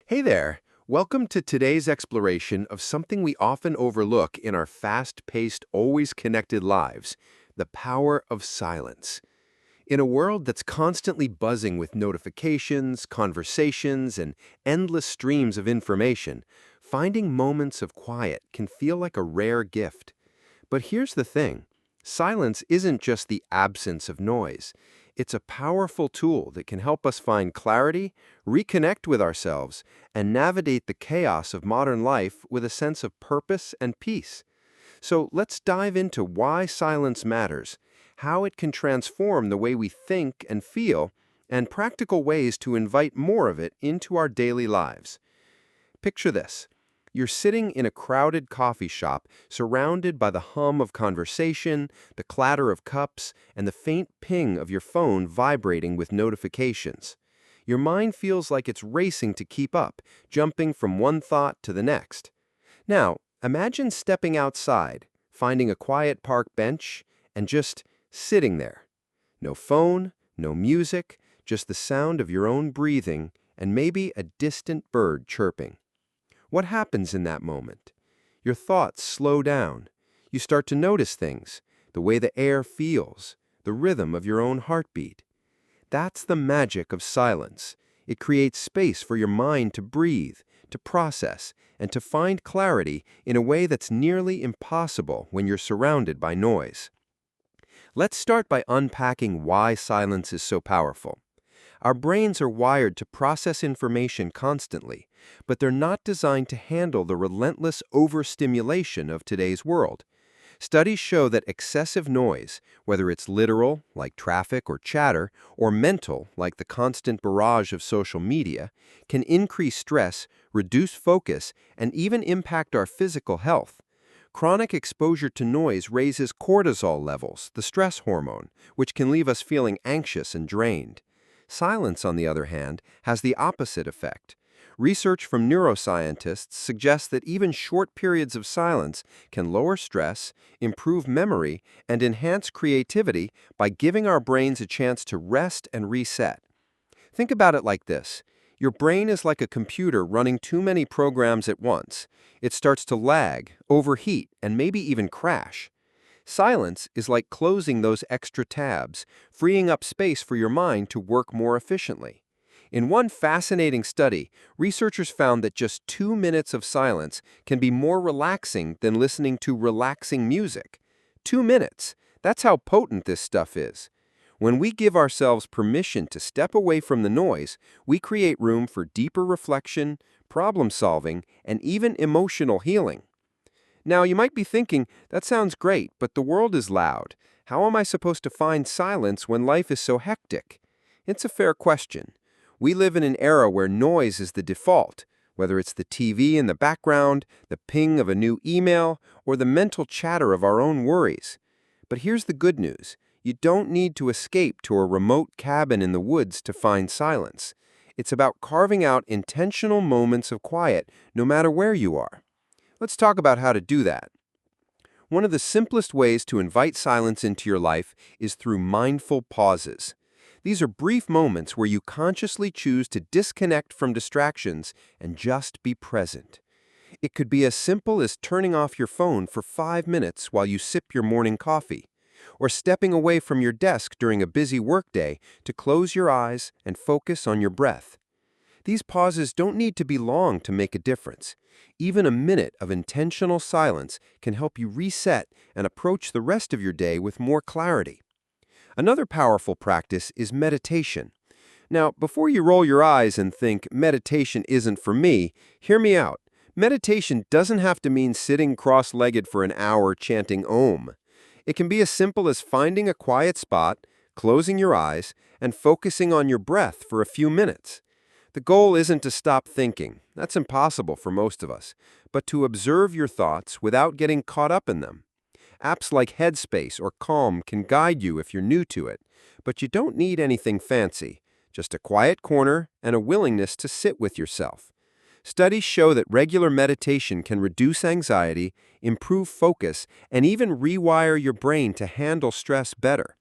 Hey there! Welcome to today's exploration of something we often overlook in our fast-paced, always connected lives, the power of silence. In a world that's constantly buzzing with notifications, conversations, and endless streams of information, finding moments of quiet can feel like a rare gift. But here's the thing. Silence isn't just the absence of noise. It's a powerful tool that can help us find clarity, reconnect with ourselves, and navigate the chaos of modern life with a sense of purpose and peace. So let's dive into why silence matters, how it can transform the way we think and feel, and practical ways to invite more of it into our daily lives. Picture this. You're sitting in a crowded coffee shop, surrounded by the hum of conversation, the clatter of cups, and the faint ping of your phone vibrating with notifications. Your mind feels like it's racing to keep up, jumping from one thought to the next. Now, imagine stepping outside, finding a quiet park bench, and just sitting there. No phone, no music, just the sound of your own breathing, and maybe a distant bird chirping. What happens in that moment? Your thoughts slow down. You start to notice things, the way the air feels, the rhythm of your own heartbeat. That's the magic of silence. It creates space for your mind to breathe, to process, and to find clarity in a way that's nearly impossible when you're surrounded by noise. Let's start by unpacking why silence is so powerful. Our brains are wired to process information constantly, but they're not designed to handle the relentless overstimulation of today's world. Studies show that excessive noise, whether it's literal, like traffic or chatter, or mental, like the constant barrage of social media, can increase stress, reduce focus, and even impact our physical health. Chronic exposure to noise raises cortisol levels, the stress hormone, which can leave us feeling anxious and drained. Silence, on the other hand, has the opposite effect. Research from neuroscientists suggests that even short periods of silence can lower stress, improve memory, and enhance creativity by giving our brains a chance to rest and reset. Think about it like this. Your brain is like a computer running too many programs at once. It starts to lag, overheat, and maybe even crash. Silence is like closing those extra tabs, freeing up space for your mind to work more efficiently. In one fascinating study, researchers found that just 2 minutes of silence can be more relaxing than listening to relaxing music. 2 minutes. That's how potent this stuff is. When we give ourselves permission to step away from the noise, we create room for deeper reflection, problem solving, and even emotional healing. Now, you might be thinking, that sounds great, but the world is loud. How am I supposed to find silence when life is so hectic? It's a fair question. We live in an era where noise is the default, whether it's the TV in the background, the ping of a new email, or the mental chatter of our own worries. But here's the good news. You don't need to escape to a remote cabin in the woods to find silence. It's about carving out intentional moments of quiet, no matter where you are. Let's talk about how to do that. One of the simplest ways to invite silence into your life is through mindful pauses. These are brief moments where you consciously choose to disconnect from distractions and just be present. It could be as simple as turning off your phone for 5 minutes while you sip your morning coffee, or stepping away from your desk during a busy workday to close your eyes and focus on your breath. These pauses don't need to be long to make a difference. Even a minute of intentional silence can help you reset and approach the rest of your day with more clarity. Another powerful practice is meditation. Now, before you roll your eyes and think, meditation isn't for me, hear me out. Meditation doesn't have to mean sitting cross-legged for an hour chanting Om. It can be as simple as finding a quiet spot, closing your eyes, and focusing on your breath for a few minutes. The goal isn't to stop thinking. That's impossible for most of us, but to observe your thoughts without getting caught up in them. Apps like Headspace or Calm can guide you if you're new to it, but you don't need anything fancy, just a quiet corner and a willingness to sit with yourself. Studies show that regular meditation can reduce anxiety, improve focus, and even rewire your brain to handle stress better.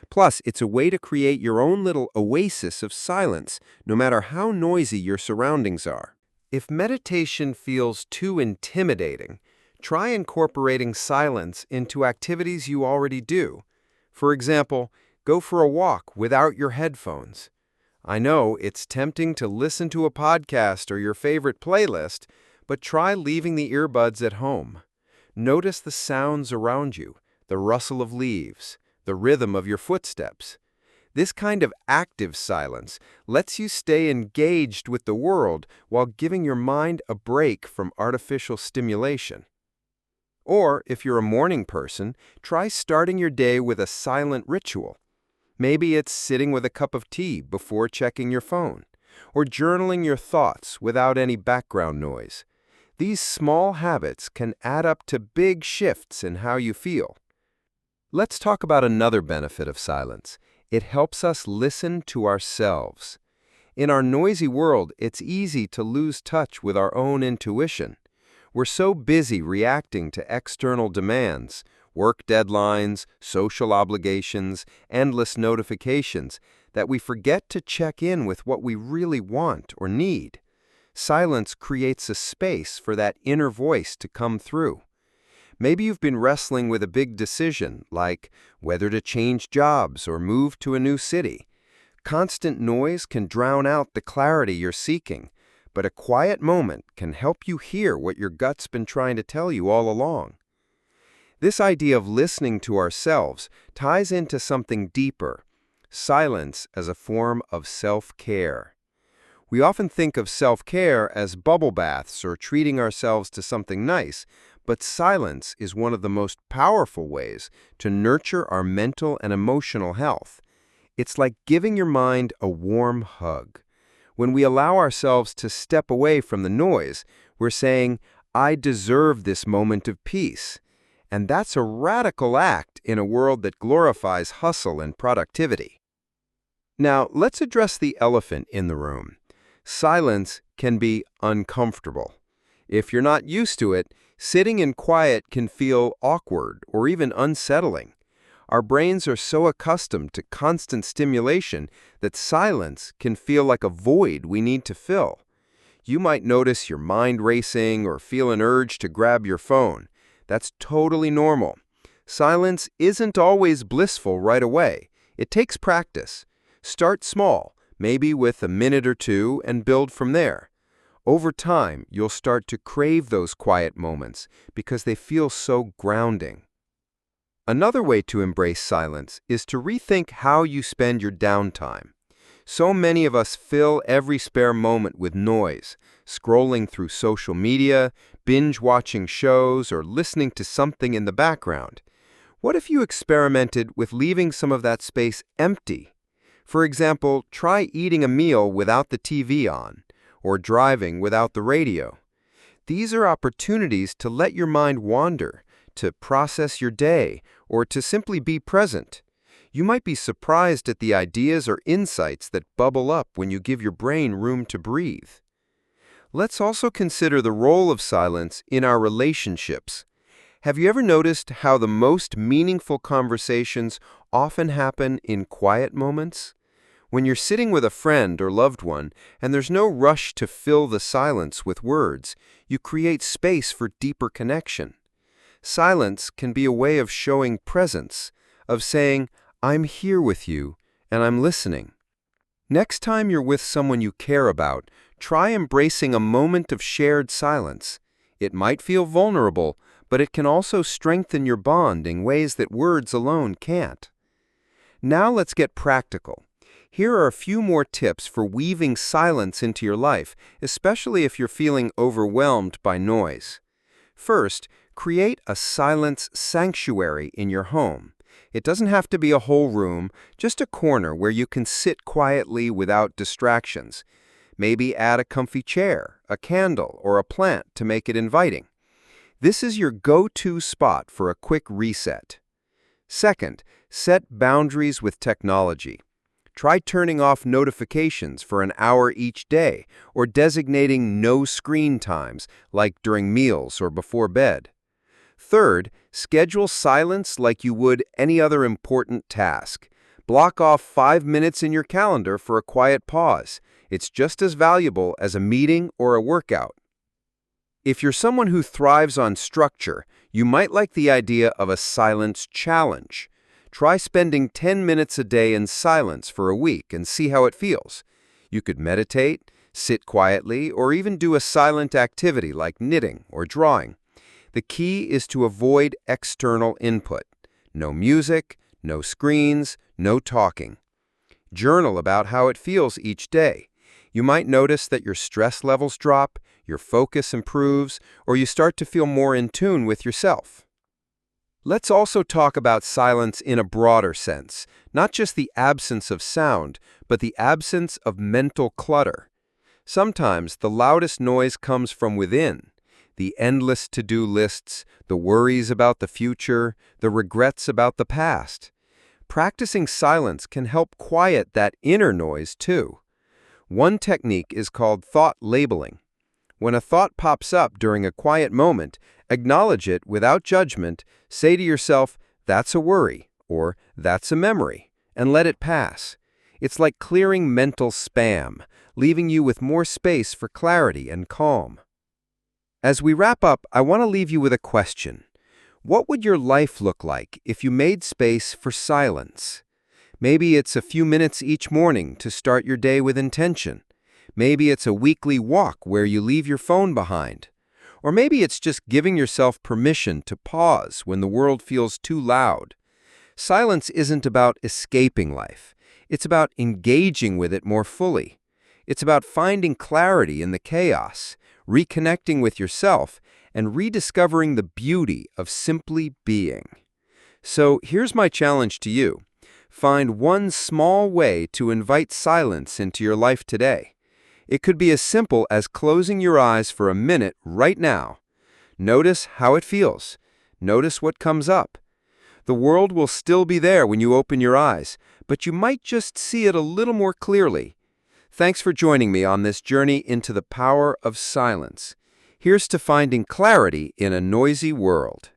Plus, it's a way to create your own little oasis of silence, no matter how noisy your surroundings are. If meditation feels too intimidating, try incorporating silence into activities you already do. For example, go for a walk without your headphones. I know it's tempting to listen to a podcast or your favorite playlist, but try leaving the earbuds at home. Notice the sounds around you, the rustle of leaves, the rhythm of your footsteps. This kind of active silence lets you stay engaged with the world while giving your mind a break from artificial stimulation. Or, if you're a morning person, try starting your day with a silent ritual. Maybe it's sitting with a cup of tea before checking your phone, or journaling your thoughts without any background noise. These small habits can add up to big shifts in how you feel. Let's talk about another benefit of silence. It helps us listen to ourselves. In our noisy world, it's easy to lose touch with our own intuition. We're so busy reacting to external demands, work deadlines, social obligations, endless notifications, that we forget to check in with what we really want or need. Silence creates a space for that inner voice to come through. Maybe you've been wrestling with a big decision, like whether to change jobs or move to a new city. Constant noise can drown out the clarity you're seeking, but a quiet moment can help you hear what your gut's been trying to tell you all along. This idea of listening to ourselves ties into something deeper: silence as a form of self-care. We often think of self-care as bubble baths or treating ourselves to something nice, but silence is one of the most powerful ways to nurture our mental and emotional health. It's like giving your mind a warm hug. When we allow ourselves to step away from the noise, we're saying, "I deserve this moment of peace." And that's a radical act in a world that glorifies hustle and productivity. Now, let's address the elephant in the room. Silence can be uncomfortable. If you're not used to it, sitting in quiet can feel awkward or even unsettling. Our brains are so accustomed to constant stimulation that silence can feel like a void we need to fill. You might notice your mind racing or feel an urge to grab your phone. That's totally normal. Silence isn't always blissful right away. It takes practice. Start small, maybe with a minute or two, and build from there. Over time, you'll start to crave those quiet moments because they feel so grounding. Another way to embrace silence is to rethink how you spend your downtime. So many of us fill every spare moment with noise, scrolling through social media, binge-watching shows, or listening to something in the background. What if you experimented with leaving some of that space empty? For example, try eating a meal without the TV on, or driving without the radio. These are opportunities to let your mind wander, to process your day, or to simply be present. You might be surprised at the ideas or insights that bubble up when you give your brain room to breathe. Let's also consider the role of silence in our relationships. Have you ever noticed how the most meaningful conversations often happen in quiet moments? When you're sitting with a friend or loved one, and there's no rush to fill the silence with words, you create space for deeper connection. Silence can be a way of showing presence, of saying, "I'm here with you, and I'm listening." Next time you're with someone you care about, try embracing a moment of shared silence. It might feel vulnerable, but it can also strengthen your bond in ways that words alone can't. Now let's get practical. Here are a few more tips for weaving silence into your life, especially if you're feeling overwhelmed by noise. First, create a silence sanctuary in your home. It doesn't have to be a whole room, just a corner where you can sit quietly without distractions. Maybe add a comfy chair, a candle, or a plant to make it inviting. This is your go-to spot for a quick reset. Second, set boundaries with technology. Try turning off notifications for an hour each day, or designating no screen times, like during meals or before bed. Third, schedule silence like you would any other important task. Block off 5 minutes in your calendar for a quiet pause. It's just as valuable as a meeting or a workout. If you're someone who thrives on structure, you might like the idea of a silence challenge. Try spending 10 minutes a day in silence for a week and see how it feels. You could meditate, sit quietly, or even do a silent activity like knitting or drawing. The key is to avoid external input. No music, no screens, no talking. Journal about how it feels each day. You might notice that your stress levels drop, your focus improves, or you start to feel more in tune with yourself. Let's also talk about silence in a broader sense, not just the absence of sound, but the absence of mental clutter. Sometimes the loudest noise comes from within. The endless to-do lists, the worries about the future, the regrets about the past. Practicing silence can help quiet that inner noise too. One technique is called thought labeling. When a thought pops up during a quiet moment, acknowledge it without judgment, say to yourself, "That's a worry," or "That's a memory," and let it pass. It's like clearing mental spam, leaving you with more space for clarity and calm. As we wrap up, I want to leave you with a question. What would your life look like if you made space for silence? Maybe it's a few minutes each morning to start your day with intention. Maybe it's a weekly walk where you leave your phone behind. Or maybe it's just giving yourself permission to pause when the world feels too loud. Silence isn't about escaping life. It's about engaging with it more fully. It's about finding clarity in the chaos, reconnecting with yourself, and rediscovering the beauty of simply being. So here's my challenge to you. Find one small way to invite silence into your life today. It could be as simple as closing your eyes for a minute right now. Notice how it feels. Notice what comes up. The world will still be there when you open your eyes, but you might just see it a little more clearly. Thanks for joining me on this journey into the power of silence. Here's to finding clarity in a noisy world.